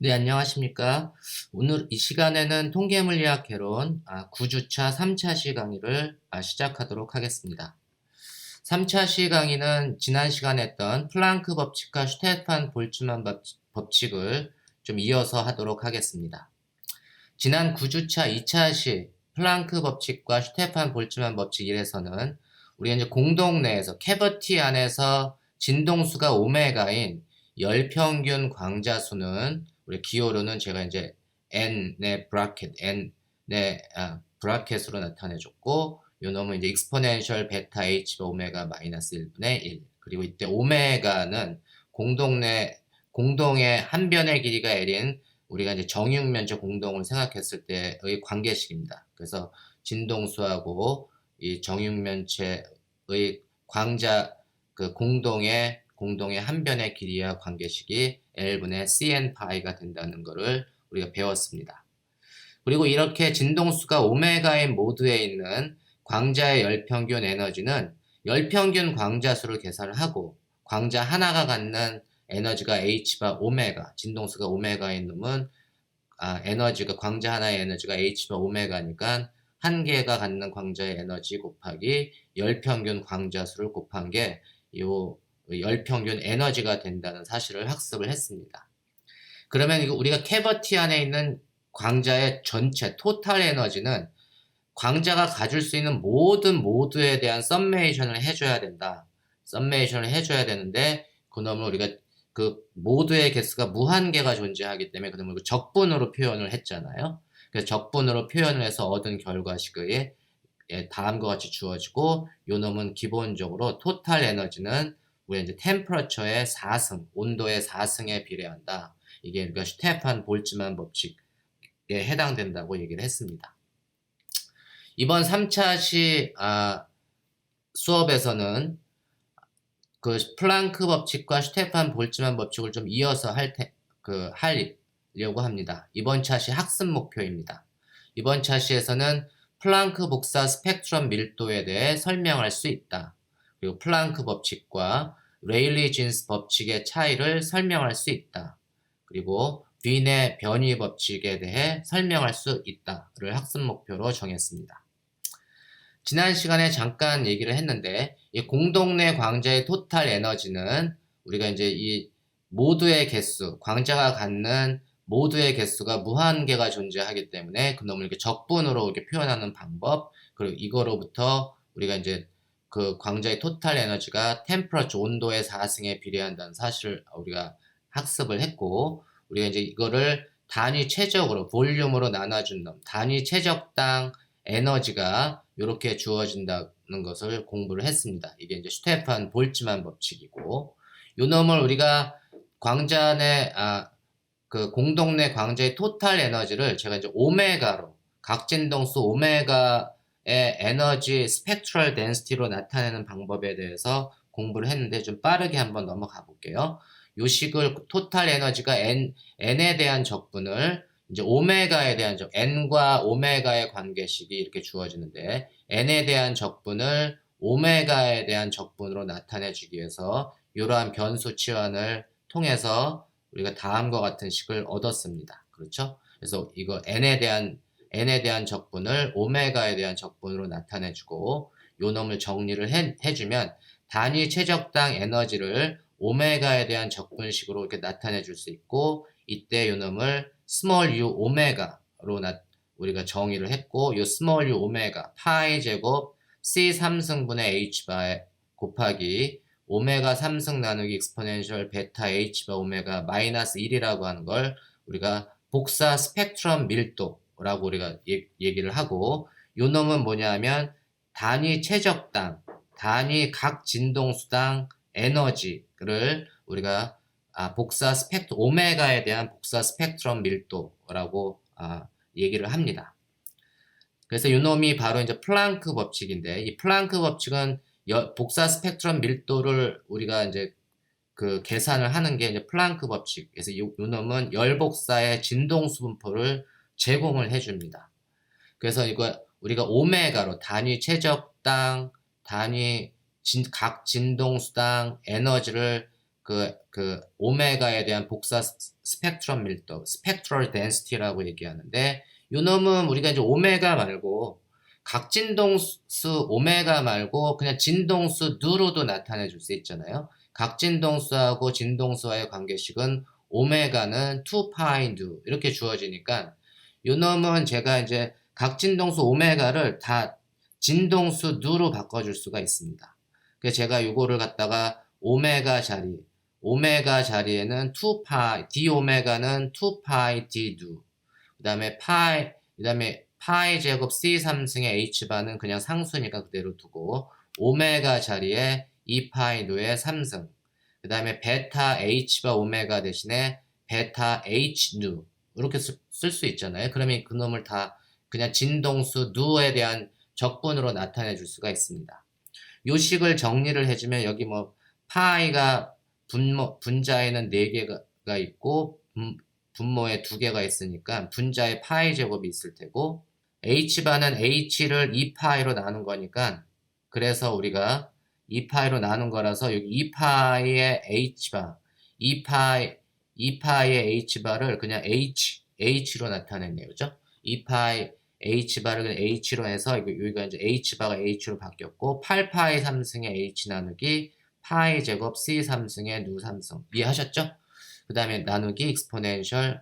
네, 안녕하십니까. 오늘 이 시간에는 통계물리학 개론 9주차 3차 시 강의를 시작하도록 하겠습니다. 3차 시 강의는 지난 시간에 했던 플랑크 법칙과 슈테판 볼츠만 법칙을 좀 이어서 하도록 하겠습니다. 지난 9주차 2차 시 플랑크 법칙과 슈테판 볼츠만 법칙 1에서는 우리가 이제 공동 내에서 캐버티 안에서 진동수가 오메가인 열평균 광자수는 우리 기호로는 제가 이제 n의 브라켓 n의 브라켓으로 나타내줬고 요 놈은 이제 익스포넨셜 베타 h 오메가 마이너스 1분의 1 그리고 이때 오메가는 공동의 한 변의 길이가 l인 우리가 이제 정육면적 공동을 생각했을 때의 관계식입니다. 그래서 진동수하고 이 정육면체의 광자 그 공동의 한 변의 길이와 관계식이 L분의 Cn 파이가 된다는 것을 우리가 배웠습니다. 그리고 이렇게 진동수가 오메가인 모드에 있는 광자의 열평균 에너지는 열평균 광자수를 계산을 하고 광자 하나가 갖는 에너지가 H바 오메가, 진동수가 오메가인 놈은 에너지가 광자 하나의 에너지가 H바 오메가니까 한 개가 갖는 광자의 에너지 곱하기 열평균 광자수를 곱한 게 요 열평균 에너지가 된다는 사실을 학습을 했습니다. 그러면 이거 우리가 캐버티 안에 있는 광자의 전체 토탈 에너지는 광자가 가질 수 있는 모든 모드에 대한 썸메이션을 해줘야 된다. 썸메이션을 해줘야 되는데 그놈을 우리가 그 모드의 개수가 무한개가 존재하기 때문에 그놈을 적분으로 표현을 했잖아요. 그래서 적분으로 표현을 해서 얻은 결과식의 다음과 같이 주어지고 요 놈은 기본적으로 토탈 에너지는 우리가 이제 템퍼러처의 4승, 온도의 4승에 비례한다. 이게 우리가 슈테판 볼츠만 법칙에 해당된다고 얘기를 했습니다. 이번 3차 시 수업에서는 그 플랑크 법칙과 슈테판 볼츠만 법칙을 좀 이어서 하려고 합니다. 이번 차시 학습 목표입니다. 이번 차시에서는 플랑크 복사 스펙트럼 밀도에 대해 설명할 수 있다. 그리고 플랑크 법칙과 레일리 진스 법칙의 차이를 설명할 수 있다. 그리고 빈의 변이 법칙에 대해 설명할 수 있다를 학습 목표로 정했습니다. 지난 시간에 잠깐 얘기를 했는데 이 공동 내 광자의 토탈 에너지는 우리가 이제 이 모두의 개수, 광자가 갖는 모두의 개수가 무한개가 존재하기 때문에 그놈을 이렇게 적분으로 이렇게 표현하는 방법, 그리고 이거로부터 우리가 이제 그 광자의 토탈 에너지가 템퍼러처 온도의 4승에 비례한다는 사실을 우리가 학습을 했고, 우리가 이제 이거를 단위 최적으로 볼륨으로 나눠준 놈, 단위 최적당 에너지가 이렇게 주어진다는 것을 공부를 했습니다. 이게 이제 슈테판 볼츠만 법칙이고, 요 놈을 우리가 광자 내 그 공동 내 광자의 토탈 에너지를 제가 이제 오메가로 각 진동수 오메가의 에너지 스펙트럴 덴시티로 나타내는 방법에 대해서 공부를 했는데 좀 빠르게 한번 넘어가 볼게요. 요 식을 토탈 에너지가 n에 대한 적분을 이제 오메가에 대한 n과 오메가의 관계식이 이렇게 주어지는데 n에 대한 적분을 오메가에 대한 적분으로 나타내 주기 위해서 이러한 변수 치환을 통해서 우리가 다음과 같은 식을 얻었습니다. 그렇죠? 그래서 이거 n에 대한 적분을 오메가에 대한 적분으로 나타내 주고 요 놈을 정리를 해주면 단위 최적당 에너지를 오메가에 대한 적분식으로 이렇게 나타내 줄 수 있고 이때 요 놈을 스몰 u 오메가로 우리가 정의를 했고 요 스몰 u 오메가 파이 제곱 c 3승분의 h 바 곱하기 오메가 3승 나누기 익스포넨셜 베타 h 바 오메가 마이너스 1이라고 하는 걸 우리가 복사 스펙트럼 밀도라고 우리가 얘기를 하고 요 놈은 뭐냐면 단위 최적당 단위 각 진동수당 에너지를 우리가 오메가에 대한 복사 스펙트럼 밀도라고 얘기를 합니다. 그래서 이 놈이 바로 이제 플랑크 법칙인데 이 플랑크 법칙은 복사 스펙트럼 밀도를 우리가 이제 그 계산을 하는 게 이제 플랑크 법칙. 그래서 이 놈은 열복사의 진동수 분포를 제공을 해줍니다. 그래서 이거 우리가 오메가로 단위 최적당, 단위 각 진동수당 에너지를 오메가에 대한 복사 스펙트럼 밀도, 스펙트럴 덴시티라고 얘기하는데, 요 놈은 우리가 이제 오메가 말고, 각진동수 오메가 말고 그냥 진동수 누로도 나타내 줄 수 있잖아요. 각진동수하고 진동수와의 관계식은 오메가는 2파이 누 이렇게 주어지니까, 요 놈은 제가 이제 각진동수 오메가를 다 진동수 누로 바꿔줄 수가 있습니다. 그래서 제가 요거를 갖다가 오메가 자리에는 2파이, d 오메가는 2파이 d 누, 그 다음에 파이 제곱 c 3승의 h바는 그냥 상수니까 그대로 두고, 오메가 자리에 2파이 누의 3승, 그 다음에 베타 h바 오메가 대신에 베타 h 누 이렇게 쓸 수 있잖아요. 그러면 그놈을 다 그냥 진동수 누에 대한 적분으로 나타내 줄 수가 있습니다. 요 식을 정리를 해주면 여기 뭐 파이가 분자에는 4개가 있고 분모에 2개가 있으니까 분자에 파이 제곱이 있을 테고, h바는 h를 2파이로 나눈 거니까, 그래서 우리가 2파이로 나눈 거라서 여기 2파이의 h바, 2파이의 h바를 그냥 h로 나타냈네요. 그죠? 2파이 h바를 그냥 h로 해서 여기가 이제 h바가 h로 바뀌었고, 8파이 3승의 h 나누기 파이 제곱 c 3승의 누 3승. 이해하셨죠? 그 다음에 나누기 exponential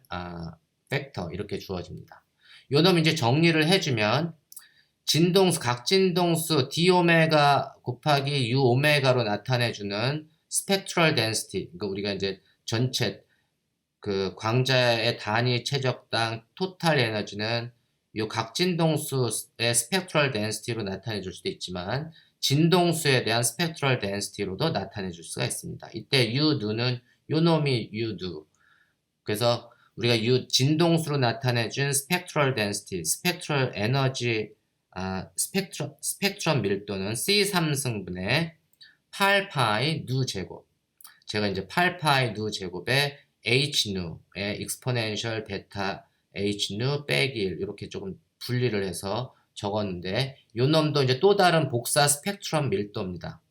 팩터 이렇게 주어집니다. 요놈 이제 정리를 해주면 각진동수 d 오메가 곱하기 u 오메가로 나타내주는 스펙트럴 덴시티, 그러니까 우리가 이제 전체 광자의 단위 최적당 토탈 에너지는 요 각진동수의 스펙트럴 덴시티로 나타내 줄 수도 있지만, 진동수에 대한 스펙트럴 덴시티로도 나타내 줄 수가 있습니다. 이때 U누는 요놈이 U누. 그래서 우리가 진동수로 나타내 준 스펙트럴 덴시티, 스펙트럴 에너지, 스펙트럼 밀도는 C3승분의 8파이 누 제곱. 제가 이제 8파이 누 제곱에 H누의 exponential 베타 H누 빼기 1 이렇게 조금 분리를 해서 적었는데, 요 놈도 이제 또 다른 복사 스펙트럼 밀도입니다.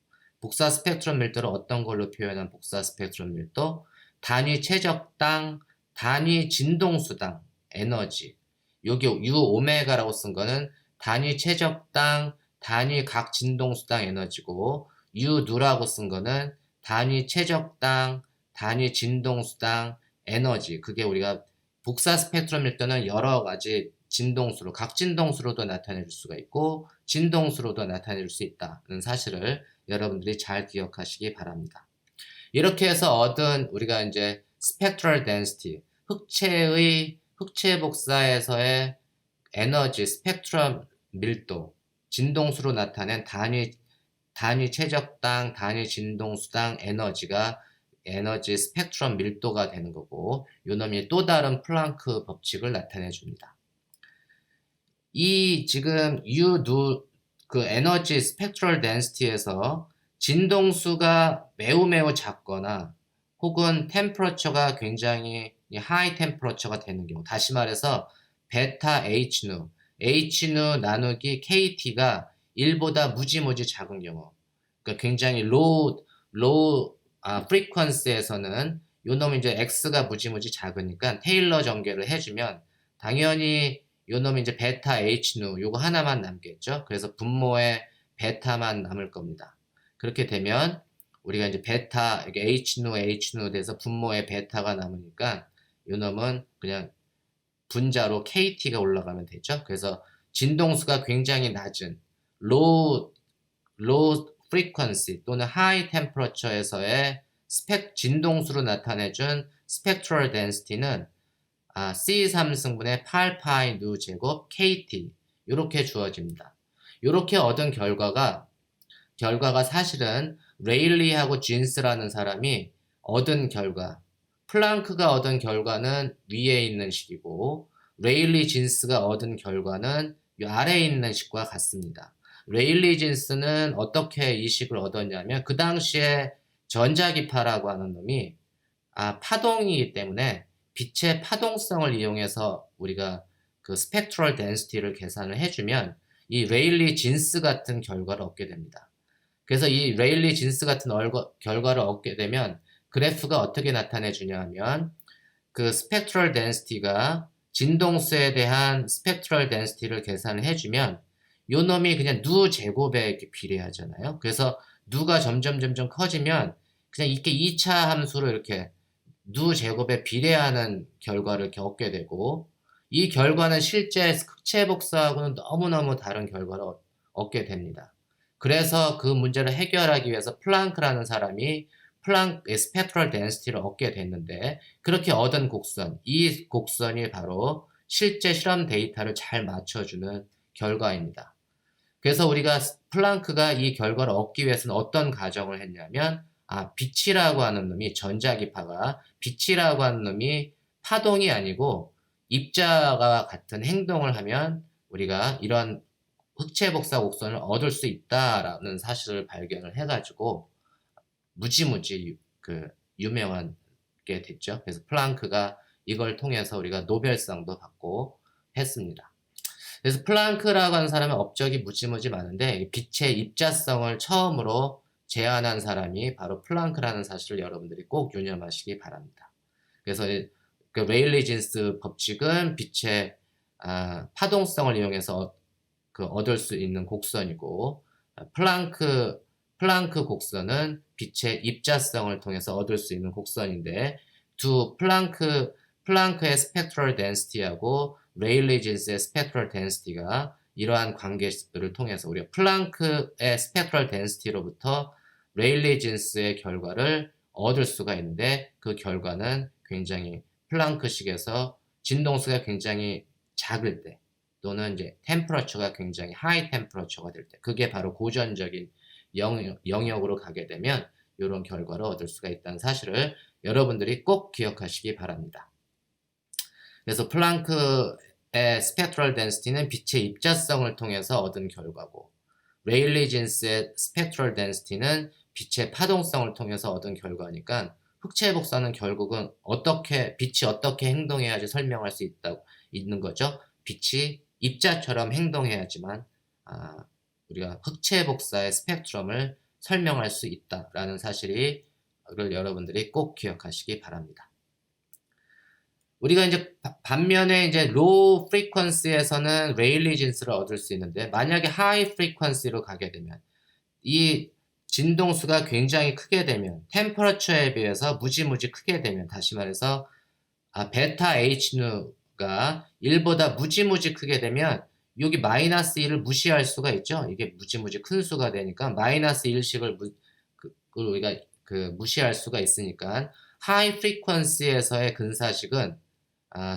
복사 스펙트럼 밀도를 어떤 걸로 표현한 복사 스펙트럼 밀도? 단위 최적당, 단위 진동수당 에너지. 여기 U 오메가라고 쓴 거는 단위 최적당, 단위 각 진동수당 에너지고, U 누라고 쓴 거는 단위 최적당, 단위 진동수당 에너지. 그게 우리가 복사 스펙트럼 밀도는 여러 가지 진동수로, 각진동수로도 나타내 줄 수가 있고 진동수로도 나타내 줄 수 있다는 사실을 여러분들이 잘 기억하시기 바랍니다. 이렇게 해서 얻은 우리가 이제 스펙트럴 덴시티, 흑체 복사에서의 에너지 스펙트럼 밀도, 진동수로 나타낸 단위 최적당, 단위 진동수당 에너지 스펙트럼 밀도가 되는 거고, 요놈이 또 다른 플랑크 법칙을 나타내 줍니다. 이 지금 에너지 스펙트럴 덴시티에서 진동수가 매우 작거나 혹은 템퍼러처가 굉장히 하이 템퍼러처가 되는 경우, 다시 말해서 베타 H누 나누기 KT가 1보다 무지무지 작은 경우, 그러니까 굉장히 로우 프리퀀시에서는 요놈이 이제 X가 무지무지 작으니까 테일러 전개를 해주면 당연히 요놈이 이제 베타 H누 요거 하나만 남겠죠. 그래서 분모에 베타만 남을 겁니다. 그렇게 되면 우리가 이제 베타 이렇게 H누 돼서 분모에 베타가 남으니까 요놈은 그냥 분자로 KT가 올라가면 되죠. 그래서 진동수가 굉장히 낮은 low frequency 또는 high temperature에서의 진동수로 나타내준 spectral density는 C3승분의 8파이 누 제곱 KT 이렇게 주어집니다. 이렇게 얻은 결과가 사실은 레일리하고 진스라는 사람이 얻은 결과, 플랑크가 얻은 결과는 위에 있는 식이고 레일리 진스가 얻은 결과는 이 아래에 있는 식과 같습니다. 레일리 진스는 어떻게 이 식을 얻었냐면, 그 당시에 전자기파라고 하는 놈이 파동이기 때문에 빛의 파동성을 이용해서 우리가 그 스펙트럴 덴시티를 계산을 해주면 이 레일리 진스 같은 결과를 얻게 됩니다. 그래서 이 레일리 진스 같은 결과를 얻게 되면 그래프가 어떻게 나타내 주냐 하면 그 스펙트럴 덴시티가 진동수에 대한 스펙트럴 덴시티를 계산을 해주면 요 놈이 그냥 누 제곱에 이렇게 비례하잖아요. 그래서 누가 점점 커지면 그냥 이렇게 2차 함수로 이렇게 누 제곱에 비례하는 결과를 이렇게 얻게 되고, 이 결과는 실제 흑체 복사하고는 너무너무 다른 결과를 얻게 됩니다. 그래서 그 문제를 해결하기 위해서 플랑크라는 사람이 플랑크의 스펙트럴 덴시티를 얻게 됐는데, 그렇게 얻은 곡선, 이 곡선이 바로 실제 실험 데이터를 잘 맞춰주는 결과입니다. 그래서 우리가 플랑크가 이 결과를 얻기 위해서는 어떤 가정을 했냐면, 빛이라고 하는 놈이, 전자기파가 빛이라고 하는 놈이 파동이 아니고 입자와 같은 행동을 하면 우리가 이런 흑체 복사 곡선을 얻을 수 있다라는 사실을 발견을 해가지고 무지무지 유명하게 됐죠. 그래서 플랑크가 이걸 통해서 우리가 노벨상도 받고 했습니다. 그래서 플랑크라고 하는 사람의 업적이 무지무지 많은데, 빛의 입자성을 처음으로 제안한 사람이 바로 플랑크라는 사실을 여러분들이 꼭 유념하시기 바랍니다. 그래서 그 레일리-진스 법칙은 빛의 파동성을 이용해서 얻을 수 있는 곡선이고, 플랑크 곡선은 빛의 입자성을 통해서 얻을 수 있는 곡선인데, 플랑크의 스펙트럴 덴시티하고 레일리-진스의 스펙트럴 덴시티가 이러한 관계를 통해서 우리가 플랑크의 스펙트럴 덴시티로부터 레일리-진스의 결과를 얻을 수가 있는데, 그 결과는 굉장히 플랑크식에서 진동수가 굉장히 작을 때, 또는 이제 템퍼러처가 굉장히 하이 템퍼러처가 될 때, 그게 바로 고전적인 영역으로 가게 되면 이런 결과를 얻을 수가 있다는 사실을 여러분들이 꼭 기억하시기 바랍니다. 그래서 플랑크의 스펙트럴 덴시티는 빛의 입자성을 통해서 얻은 결과고, 레일리-진스의 스펙트럴 덴시티는 빛의 파동성을 통해서 얻은 결과니까, 흑체 복사는 결국은 빛이 어떻게 행동해야지 설명할 수 있는 거죠. 빛이 입자처럼 행동해야지만 우리가 흑체 복사의 스펙트럼을 설명할 수 있다라는 사실을 여러분들이 꼭 기억하시기 바랍니다. 우리가 이제 반면에 이제 로우 프리퀀시에서는 레일리-진스를 얻을 수 있는데, 만약에 하이 프리퀀시로 가게 되면, 이 진동수가 굉장히 크게 되면, 템퍼러처에 비해서 무지무지 크게 되면, 다시 말해서 베타 H누가 1보다 무지무지 크게 되면 여기 마이너스 1을 무시할 수가 있죠. 이게 무지무지 큰 수가 되니까 마이너스 1식을 우리가 무시할 수가 있으니까, 하이 프리퀀시에서의 근사식은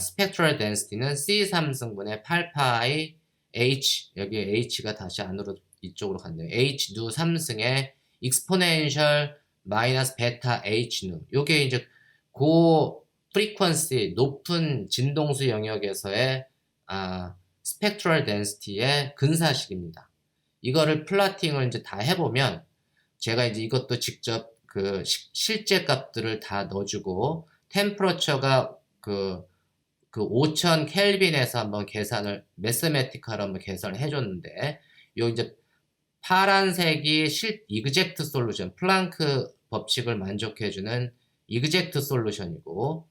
스펙트럴 덴시티는 C3승분의 8파이 H, 여기에 H가 다시 안으로 이쪽으로 갔네요. H 누 3승의 익스포넨셜 마이너스 베타 H 누, 요게 이제 고 프리퀀시, 높은 진동수 영역에서의 스펙트럴 덴시티의 근사식입니다. 이거를 플라팅을 이제 다 해보면, 제가 이제 이것도 직접 실제 값들을 다 넣어주고, 템퍼러처가 5000 켈빈에서 한번 계산을, 매스매티컬로 한번 계산을 해줬는데, 요 이제 파란색이 이그젝트 솔루션, 플랑크 법칙을 만족해주는 이그젝트 솔루션이고,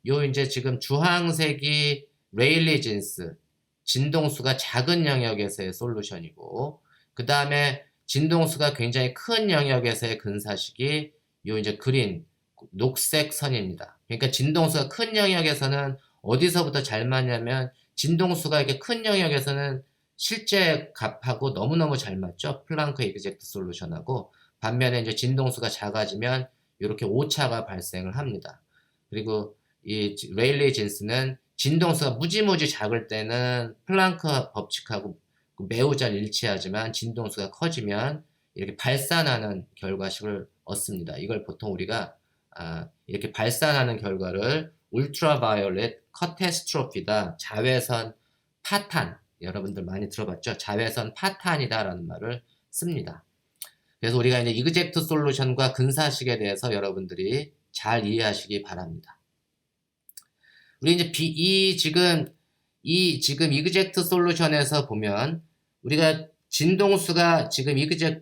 요 이제 지금 주황색이 레일리-진스, 진동수가 작은 영역에서의 솔루션이고, 그 다음에 진동수가 굉장히 큰 영역에서의 근사식이 요 이제 그린, 녹색 선입니다. 그러니까 진동수가 큰 영역에서는 어디서부터 잘 맞냐면, 진동수가 이렇게 큰 영역에서는 실제 값하고 너무너무 잘 맞죠. 플랑크 이그젝트 솔루션하고. 반면에 이제 진동수가 작아지면 이렇게 오차가 발생을 합니다. 그리고 이 레일리-진스는 진동수가 무지무지 작을 때는 플랑크 법칙하고 매우 잘 일치하지만, 진동수가 커지면 이렇게 발산하는 결과식을 얻습니다. 이걸 보통 우리가 이렇게 발산하는 결과를 울트라바이올렛 카타스트로피다, 자외선 파탄, 여러분들 많이 들어봤죠? 자외선 파탄이다 라는 말을 씁니다. 그래서 우리가 이제 이그젝트 솔루션과 근사식에 대해서 여러분들이 잘 이해하시기 바랍니다. 우리 이제 지금 이그젝트 솔루션에서 보면, 우리가 진동수가 지금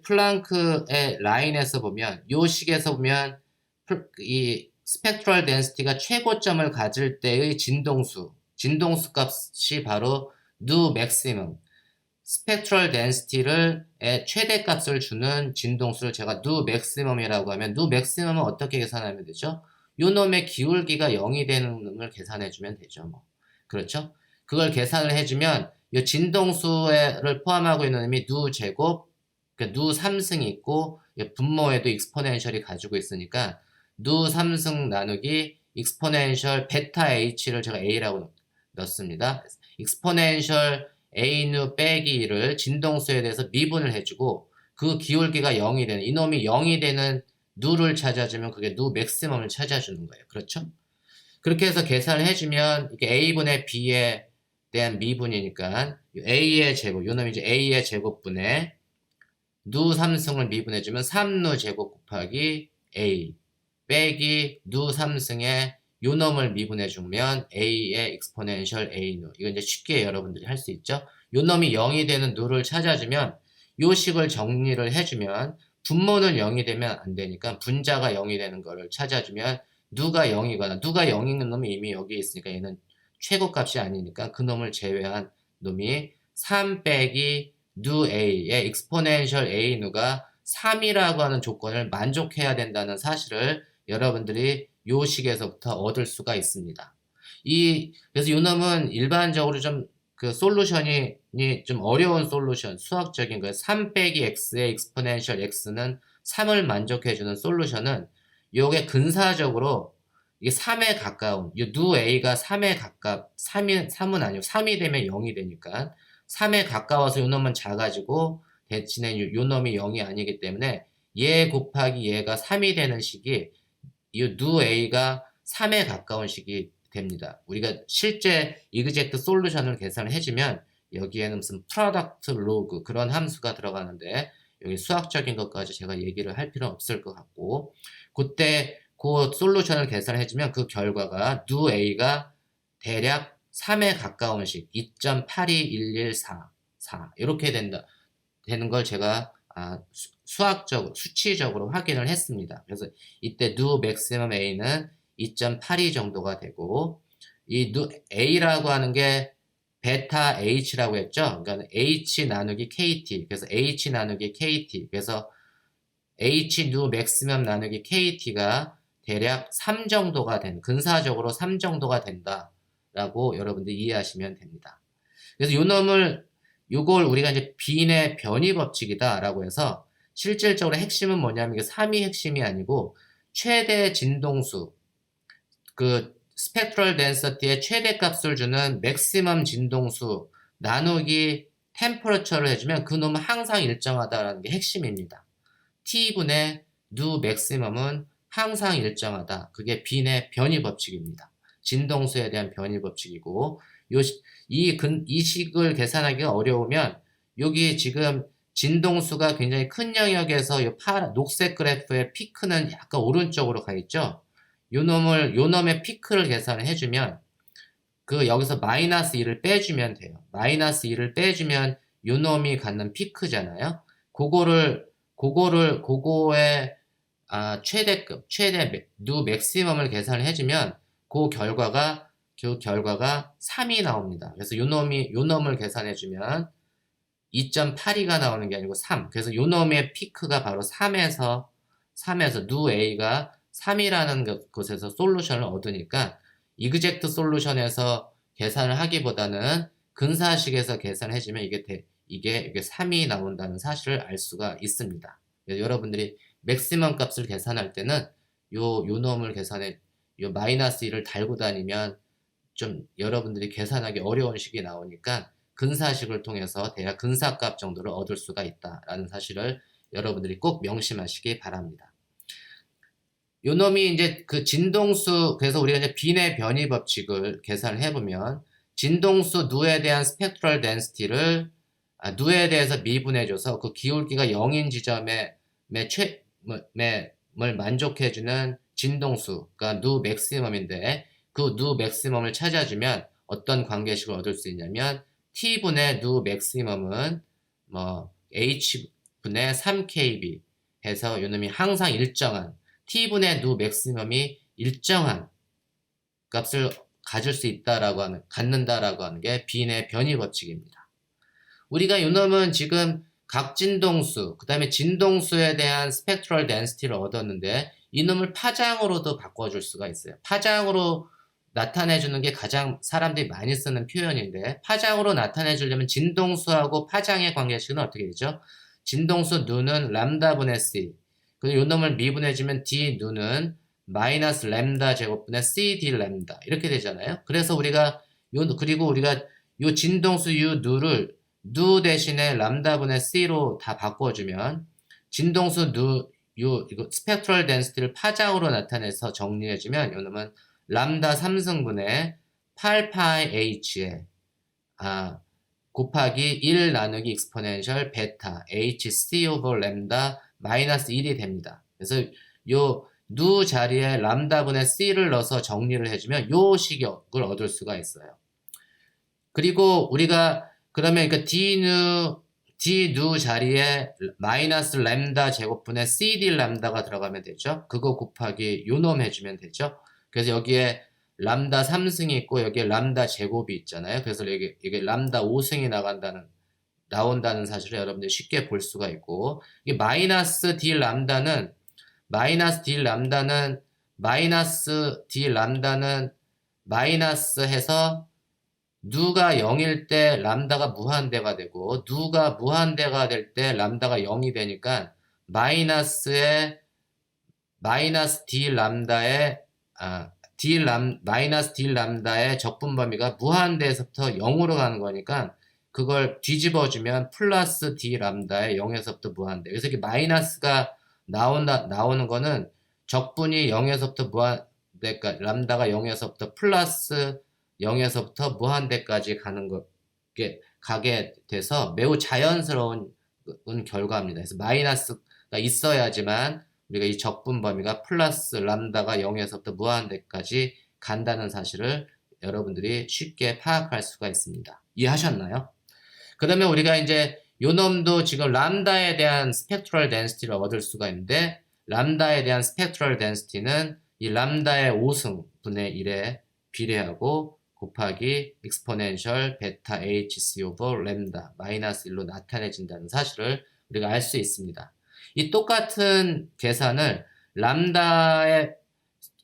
플랑크의 라인에서 보면, 요 식에서 보면 이 스펙트럴 덴시티가 최고점을 가질 때의 진동수 값이 바로 누 맥시멈, 스펙트럴 덴시티를 최대값을 주는 진동수를 제가 누 맥시멈이라고 하면, 누 맥시멈은 어떻게 계산하면 되죠? 요 놈의 기울기가 0이 되는 놈을 계산해 주면 되죠. 뭐. 그렇죠? 그걸 계산을 해주면 이 진동수를 포함하고 있는 놈이 누 제곱, 그러니까 누 3승이 있고 분모에도 익스포넨셜이 가지고 있으니까 누 3승 나누기 익스포넨셜 베타 h를 제가 a라고 넣습니다. 익스포넨셜 a누 빼기 1을 진동수에 대해서 미분을 해주고 그 기울기가 0이 되는, 이놈이 0이 되는 누를 찾아주면 그게 누 맥시멈을 찾아주는 거예요. 그렇죠? 그렇게 해서 계산을 해주면 이게 a분의 b에 대한 미분이니까 a의 제곱, 요 놈이 이제 a의 제곱분에 누 3승을 미분해주면 3누 제곱 곱하기 a 빼기 누 3승에 요 놈을 미분해주면 a의 익스포넨셜 a누. 이거 이제 쉽게 여러분들이 할 수 있죠. 요 놈이 0이 되는 누를 찾아주면 요 식을 정리를 해주면 분모는 0이 되면 안 되니까 분자가 0이 되는 거를 찾아주면 누가 0이거나, 누가 0인 놈이 이미 여기 있으니까 얘는 최고값이 아니니까 그 놈을 제외한 놈이 3 빼기 누 a의 익스포넨셜 a 누가 3이라고 하는 조건을 만족해야 된다는 사실을 여러분들이 요 식에서부터 얻을 수가 있습니다. 그래서 요 놈은 일반적으로 좀 그 솔루션이 좀 어려운 솔루션, 수학적인 거예요. 3 빼기 x의 익스포넨셜 x는 3을 만족해주는 솔루션은 요게 근사적으로 이게 3에 가까운, 누 a가 3에 가깝, 3은 아니고 3이 되면 0이 되니까 3에 가까워서 요 놈은 작아지고 대신에 요 놈이 0이 아니기 때문에 얘 곱하기 얘가 3이 되는 식이 이 누 a가 3에 가까운 식이 됩니다. 우리가 실제 이그젝트 솔루션을 계산을 해주면 여기에는 무슨 프로덕트 로그 그런 함수가 들어가는데 여기 수학적인 것까지 제가 얘기를 할 필요는 없을 것 같고, 그때 그 솔루션을 계산을 해주면 그 결과가 누 a가 대략 3에 가까운 식 2.82114 이렇게 되는 걸 제가 수학적으로 수치적으로 확인을 했습니다. 그래서 이때 누 맥시멈 a는 2.82 정도가 되고, 이 누 a라고 하는 게 베타 h라고 했죠. 그러니까 h 나누기 kt, 그래서 h 나누기 kt, 그래서 h 누 맥시멈 나누기 kt가 대략 3 정도가 된, 근사적으로 3 정도가 된다라고 여러분들 이해하시면 됩니다. 그래서 요걸 우리가 이제 빈의 변이 법칙이다라고 해서, 실질적으로 핵심은 뭐냐면 이게 3이 핵심이 아니고 최대 진동수, 그 스펙트럴 덴서티의 최대값을 주는 맥시멈 진동수 나누기 템퍼러처를 해주면 그 놈은 항상 일정하다라는 게 핵심입니다. T분의 누 맥시멈은 항상 일정하다. 그게 빈의 변이 법칙입니다. 진동수에 대한 변이 법칙이고, 이 식을 계산하기가 어려우면 여기 지금 진동수가 굉장히 큰 영역에서 이 녹색 그래프의 피크는 약간 오른쪽으로 가 있죠. 요 놈의 피크를 계산을 해주면 여기서 마이너스 1을 빼주면 돼요. 마이너스 1을 빼주면 요 놈이 갖는 피크잖아요. 그거의 최대 누 맥시멈을 계산을 해주면 그 결과가 3이 나옵니다. 그래서 요 놈을 계산해주면 2.82가 나오는 게 아니고 3. 그래서 요 놈의 피크가 바로 3에서 누 a가 3이라는 곳에서 솔루션을 얻으니까 이그젝트 솔루션에서 계산을 하기보다는 근사식에서 계산해주면 이게 3이 나온다는 사실을 알 수가 있습니다. 여러분들이 맥시멈 값을 계산할 때는 요 놈을 요 마이너스 1을 달고 다니면 좀 여러분들이 계산하기 어려운 식이 나오니까 근사식을 통해서 대략 근사값 정도를 얻을 수가 있다라는 사실을 여러분들이 꼭 명심하시기 바랍니다. 요 놈이 이제 그 진동수, 그래서 우리가 이제 빈의 변이 법칙을 계산을 해보면 진동수 누에 대한 스펙트럴 덴시티를 누에 대해서 미분해줘서 그 기울기가 0인 지점에 을 만족해주는 진동수가 누 맥시멈인데, 그 누 맥시멈을 찾아주면 어떤 관계식을 얻을 수 있냐면 t분의 누 맥시멈은 h분의 3kb 해서 요 놈이 항상 일정한, t분의 누 맥시멈이 일정한 값을 가질 수 있다라고 갖는다라고 하는 게 빈의 변이 법칙입니다. 우리가 이놈은 지금 각진동수, 그 다음에 진동수에 대한 스펙트럴 덴시티를 얻었는데 이놈을 파장으로도 바꿔줄 수가 있어요. 파장으로 나타내주는 게 가장 사람들이 많이 쓰는 표현인데 파장으로 나타내주려면 진동수하고 파장의 관계식은 어떻게 되죠? 진동수 누는 람다분의 c, 그리고 이놈을 미분해주면 d 누는 마이너스 램다 제곱분의 c d 램다 이렇게 되잖아요. 그래서 우리가 그리고 우리가 요 진동수 유 누를 누 대신에 람다분의 c로 다 바꿔주면 진동수 이거 스펙트럴 덴시티를 파장으로 나타내서 정리해주면 요놈은 람다 3승분의 8파이 h에 곱하기 1 나누기 익스포넨셜 베타 hc 오버 램다 마이너스 1이 됩니다. 그래서 요 누 자리에 람다분의 c를 넣어서 정리를 해주면 요 식을 얻을 수가 있어요. 그리고 우리가 그러면 그 d 누 자리에 마이너스 램다 제곱분의 cd 람다가 들어가면 되죠. 그거 곱하기 요놈 해주면 되죠. 그래서 여기에 람다 3승이 있고 여기에 람다 제곱이 있잖아요. 그래서 이게 람다 5승이 나온다는 사실을 여러분들이 쉽게 볼 수가 있고 이게 마이너스 d 람다는 마이너스 해서 누가 0일 때 람다가 무한대가 되고 누가 무한대가 될 때 람다가 0이 되니까 마이너스 d 람다의 마이너스 d 람다의 적분 범위가 무한대에서부터 0으로 가는 거니까 그걸 뒤집어주면 플러스 d 람다의 0에서부터 무한대. 그래서 이게 마이너스가 나오는 거는 적분이 0에서부터 무한대까지 람다가 0에서부터 플러스 0에서부터 무한대까지 가게 돼서 매우 자연스러운 결과입니다. 그래서 마이너스가 있어야지만 우리가 이 적분 범위가 플러스 람다가 0에서부터 무한대까지 간다는 사실을 여러분들이 쉽게 파악할 수가 있습니다. 이해하셨나요? 그러면 우리가 이제 요 놈도 지금 람다에 대한 스펙트럴 덴시티를 얻을 수가 있는데 람다에 대한 스펙트럴 덴시티는 이 람다의 5승분의 1에 비례하고 곱하기 익스포넨셜 베타 hc 오버 램다 마이너스 1로 나타내진다는 사실을 우리가 알 수 있습니다. 이 똑같은 계산을 람다의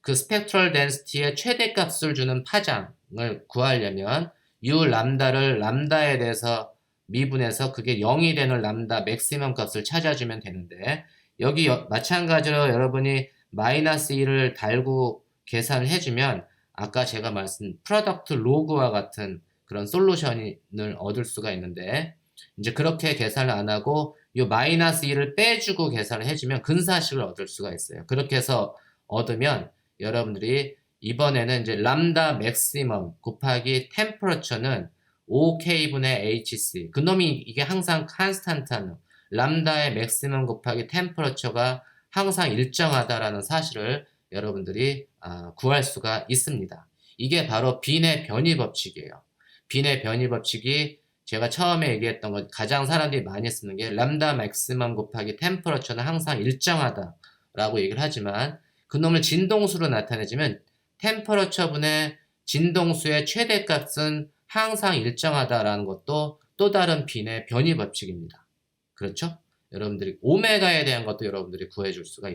그 스펙트럴 덴시티의 최대값을 주는 파장을 구하려면 유 람다를 람다에 대해서 미분해서 그게 0이 되는 람다 맥시멈 값을 찾아주면 되는데 여기 마찬가지로 여러분이 마이너스 1을 달고 계산을 해주면 아까 제가 말씀 프로덕트 로그와 같은 그런 솔루션을 얻을 수가 있는데 이제 그렇게 계산을 안 하고 이 마이너스 1을 빼주고 계산을 해주면 근사식을 얻을 수가 있어요. 그렇게 해서 얻으면 여러분들이 이번에는 이제 람다 맥시멈 곱하기 템퍼러처는 5K분의 HC 그놈이 이게 항상 컨스탄트한 람다의 맥시멈 곱하기 템퍼러처가 항상 일정하다라는 사실을 여러분들이 구할 수가 있습니다. 이게 바로 빈의 변이 법칙이에요. 빈의 변이 법칙이 제가 처음에 얘기했던 것 가장 사람들이 많이 쓰는 게 람다 맥시멈 곱하기 템퍼러처는 항상 일정하다라고 얘기를 하지만 그놈을 진동수로 나타내주면 템퍼러처분의 진동수의 최대값은 항상 일정하다라는 것도 또 다른 빈의 변이 법칙입니다. 그렇죠? 여러분들이 오메가에 대한 것도 여러분들이 구해줄 수가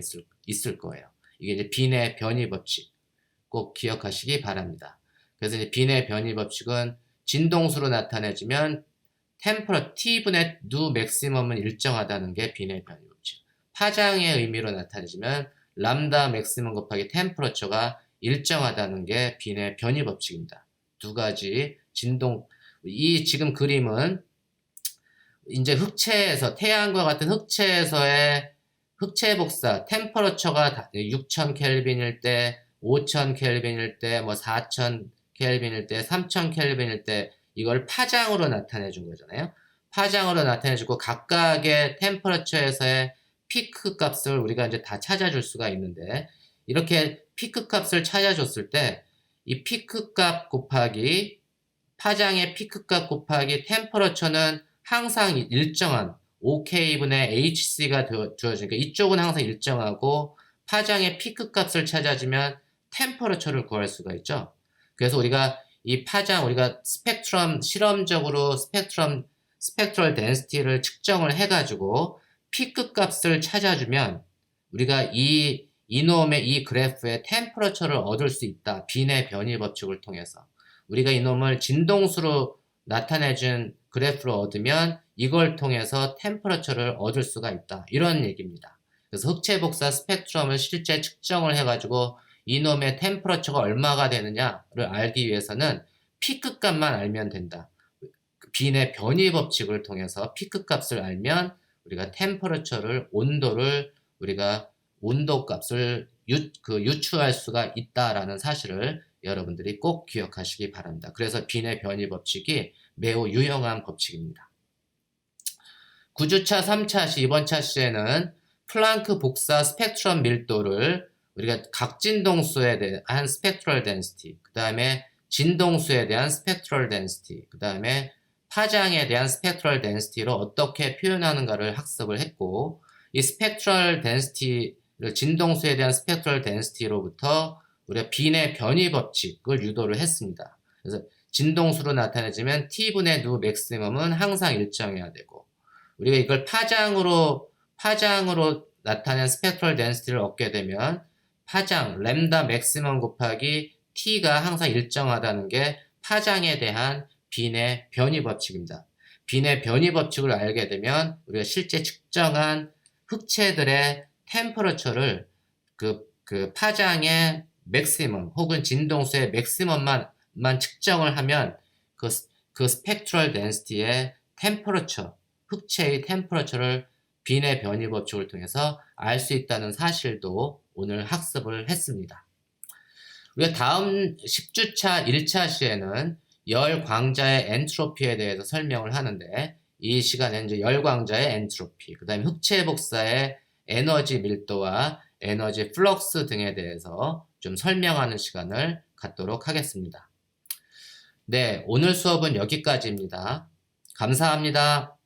있을 거예요. 이게 이제 빈의 변이 법칙 꼭 기억하시기 바랍니다. 그래서 이제 빈의 변이 법칙은 진동수로 나타내주면 t분의 누 맥시멈은 일정하다는 게 빈의 변이 법칙. 파장의 의미로 나타내주면 람다 맥시멈 곱하기 템퍼러처가 일정하다는 게 빈의 변이 법칙입니다. 두 가지 이 지금 그림은 이제 흑체에서 태양과 같은 흑체에서의 흑체 복사 템퍼러처가 6000 켈빈일 때 5000 켈빈일 때 뭐 4000 켈빈일 때 3000 켈빈일 때 이걸 파장으로 나타내 준 거잖아요. 파장으로 나타내 주고 각각의 템퍼러처에서의 피크 값을 우리가 이제 다 찾아줄 수가 있는데 이렇게 피크 값을 찾아줬을 때 이 피크 값 곱하기 파장의 피크 값 곱하기 템퍼러처는 항상 일정한 OK분의 HC가 주어지니까 이쪽은 항상 일정하고 파장의 피크 값을 찾아주면 템퍼러처를 구할 수가 있죠. 그래서 우리가 이 파장, 우리가 스펙트럼, 실험적으로 스펙트럴 덴시티를 측정을 해가지고 피크 값을 찾아주면 우리가 이놈의 이 그래프의 템퍼러처를 얻을 수 있다. 빈의 변이 법칙을 통해서. 우리가 이놈을 진동수로 나타내준 그래프를 얻으면 이걸 통해서 템퍼러처를 얻을 수가 있다. 이런 얘기입니다. 그래서 흑체 복사 스펙트럼을 실제 측정을 해가지고 이놈의 템퍼러처가 얼마가 되느냐를 알기 위해서는 피크 값만 알면 된다. 빈의 변이 법칙을 통해서 피크 값을 알면 우리가 템퍼러처를, 온도를 우리가 온도 값을 유추할 수가 있다라는 사실을 여러분들이 꼭 기억하시기 바랍니다. 그래서 빈의 변이 법칙이 매우 유용한 법칙입니다. 9주차 3차 시, 이번 차 시에는 플랑크 복사 스펙트럼 밀도를 우리가 각진동수에 대한 스펙트럴 덴시티, 그 다음에 진동수에 대한 스펙트럴 덴시티, 그 다음에 파장에 대한 스펙트럴 덴시티로 어떻게 표현하는가를 학습을 했고, 이 스펙트럴 덴시티를 진동수에 대한 스펙트럴 덴시티로부터 우리가 빈의 변이 법칙을 유도를 했습니다. 그래서 진동수로 나타내지면 t분의 누 맥시멈은 항상 일정해야 되고, 우리가 이걸 파장으로 나타낸 스펙트럴 덴시티를 얻게 되면 파장 램다 맥시멈 곱하기 t가 항상 일정하다는 게 파장에 대한 빈의 변이 법칙입니다. 빈의 변이 법칙을 알게 되면 우리가 실제 측정한 흑체들의 템퍼러처를 그 파장의 맥시멈 혹은 진동수의 맥시멈만 측정을 하면 그 스펙트럴 덴시티의 템퍼러처, 흑체의 템퍼러처를 빈의 변이 법칙을 통해서 알 수 있다는 사실도 오늘 학습을 했습니다. 우리가 다음 10주차 1차 시에는 열광자의 엔트로피에 대해서 설명을 하는데, 이 시간에는 이제 열광자의 엔트로피, 그 다음에 흑체 복사의 에너지 밀도와 에너지 플럭스 등에 대해서 좀 설명하는 시간을 갖도록 하겠습니다. 네, 오늘 수업은 여기까지입니다. 감사합니다.